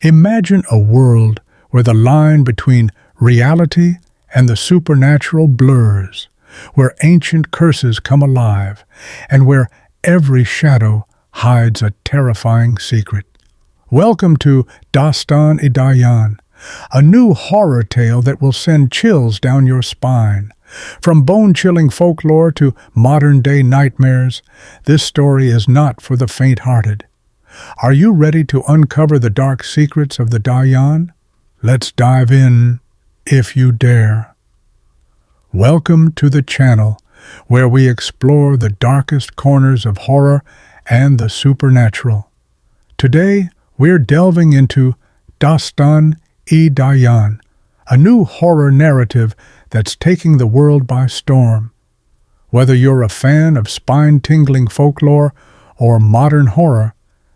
Imagine a world where the line between reality and the supernatural blurs, where ancient curses come alive, and where every shadow hides a terrifying secret. Welcome to Daastan E Daayan, a new horror tale that will send chills down your spine. From bone-chilling folklore to modern-day nightmares, this story is not for the faint-hearted. Are you ready to uncover the dark secrets of the Daayan? Let's dive in, if you dare. Welcome to the channel, where we explore the darkest corners of horror and the supernatural. Today, we're delving into Daastan E Daayan, a new horror narrative that's taking the world by storm. Whether you're a fan of spine-tingling folklore or modern horror,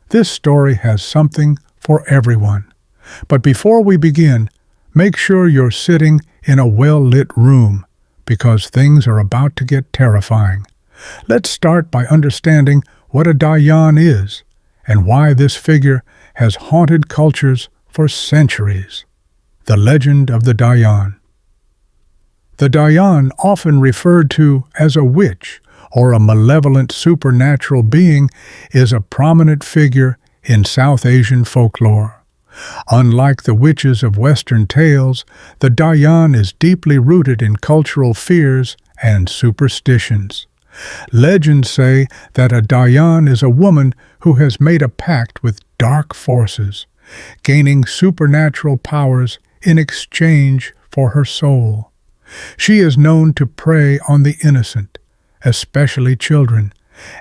this story has something for everyone. But before we begin, make sure you're sitting in a well-lit room, because things are about to get terrifying. Let's start by understanding what a Daayan is and why this figure has haunted cultures for centuries. The legend of the Daayan. The Daayan, often referred to as a witch or a malevolent supernatural being, is a prominent figure in South Asian folklore. Unlike the witches of Western tales, the Daayan is deeply rooted in cultural fears and superstitions. Legends say that a Daayan is a woman who has made a pact with dark forces, gaining supernatural powers in exchange for her soul. She is known to prey on the innocent, especially children,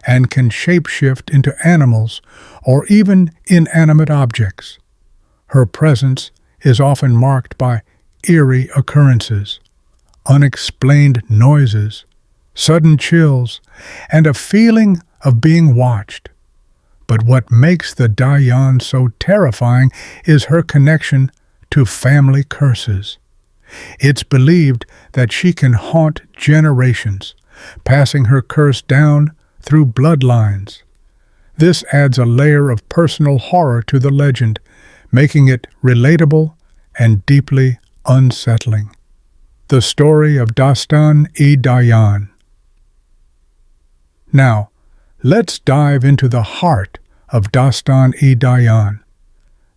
and can shapeshift into animals or even inanimate objects. Her presence is often marked by eerie occurrences, unexplained noises, sudden chills, and a feeling of being watched. But what makes the Daayan so terrifying is her connection to family curses. It's believed that she can haunt generations, passing her curse down through bloodlines. This adds a layer of personal horror to the legend, making it relatable and deeply unsettling. The story of Daastan E Daayan. Now, let's dive into the heart of Daastan E Daayan.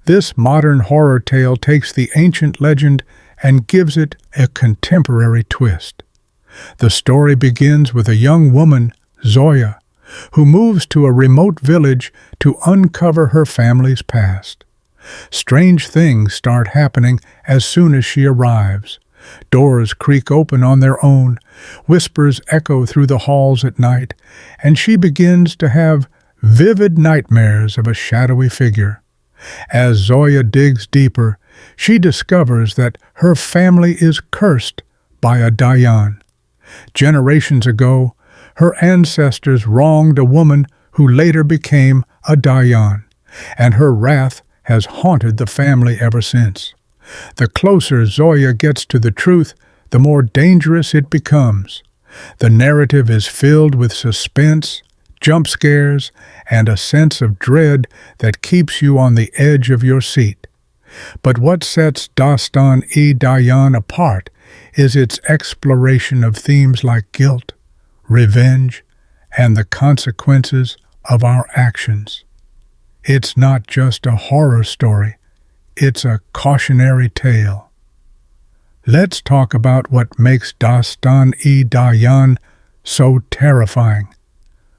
This modern horror tale takes the ancient legend and gives it a contemporary twist. The story begins with a young woman, Zoya, who moves to a remote village to uncover her family's past. Strange things start happening as soon as she arrives. Doors creak open on their own, whispers echo through the halls at night, and she begins to have vivid nightmares of a shadowy figure. As Zoya digs deeper, she discovers that her family is cursed by a Daayan. Generations ago, her ancestors wronged a woman who later became a Daayan, and her wrath has haunted the family ever since. The closer Zoya gets to the truth, the more dangerous it becomes. The narrative is filled with suspense, jump scares, and a sense of dread that keeps you on the edge of your seat. But what sets Daastan E Daayan apart is its exploration of themes like guilt, revenge, and the consequences of our actions. It's not just a horror story, it's a cautionary tale. Let's talk about what makes Daastan E Daayan so terrifying.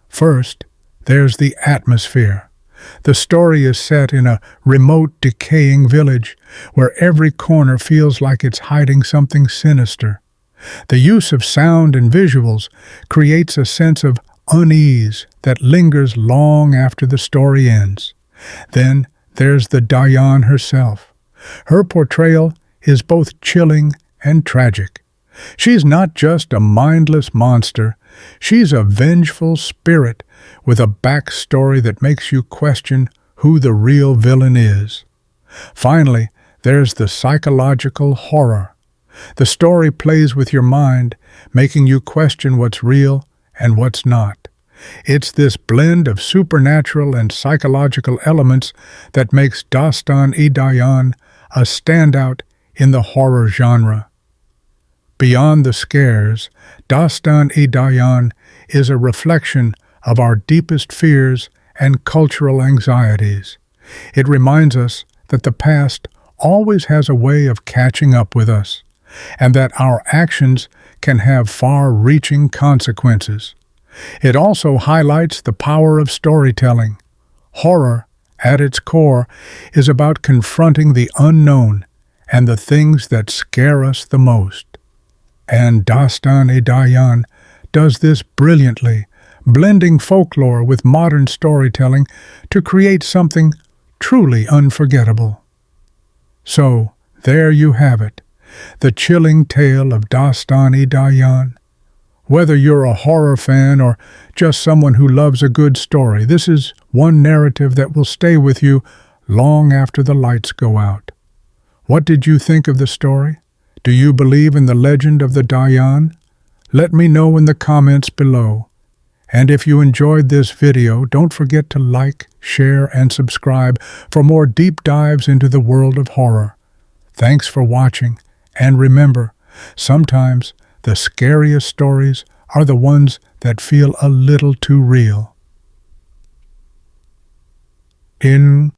First, there's the atmosphere. The story is set in a remote, decaying village where every corner feels like it's hiding something sinister. The use of sound and visuals creates a sense of unease that lingers long after the story ends. Then there's the Daayan herself. Her portrayal is both chilling and tragic. She's not just a mindless monster, she's a vengeful spirit with a backstory that makes you question who the real villain is. Finally, there's the psychological horror. The story plays with your mind, making you question what's real and what's not. It's this blend of supernatural and psychological elements that makes Daastan E Daayan a standout in the horror genre. Beyond the scares, Daastan E Daayan is a reflection of our deepest fears and cultural anxieties. It reminds us that the past always has a way of catching up with us, and that our actions can have far-reaching consequences. It also highlights the power of storytelling. Horror, at its core, is about confronting the unknown and the things that scare us the most. And Daastan E Daayan does this brilliantly, blending folklore with modern storytelling to create something truly unforgettable. So, there you have it, the chilling tale of Daastan E Daayan. Whether you're a horror fan or just someone who loves a good story, this is one narrative that will stay with you long after the lights go out. What did you think of the story? Do you believe in the legend of the Daayan? Let me know in the comments below. And if you enjoyed this video, don't forget to like, share, and subscribe for more deep dives into the world of horror. Thanks for watching, and remember, sometimes the scariest stories are the ones that feel a little too real. In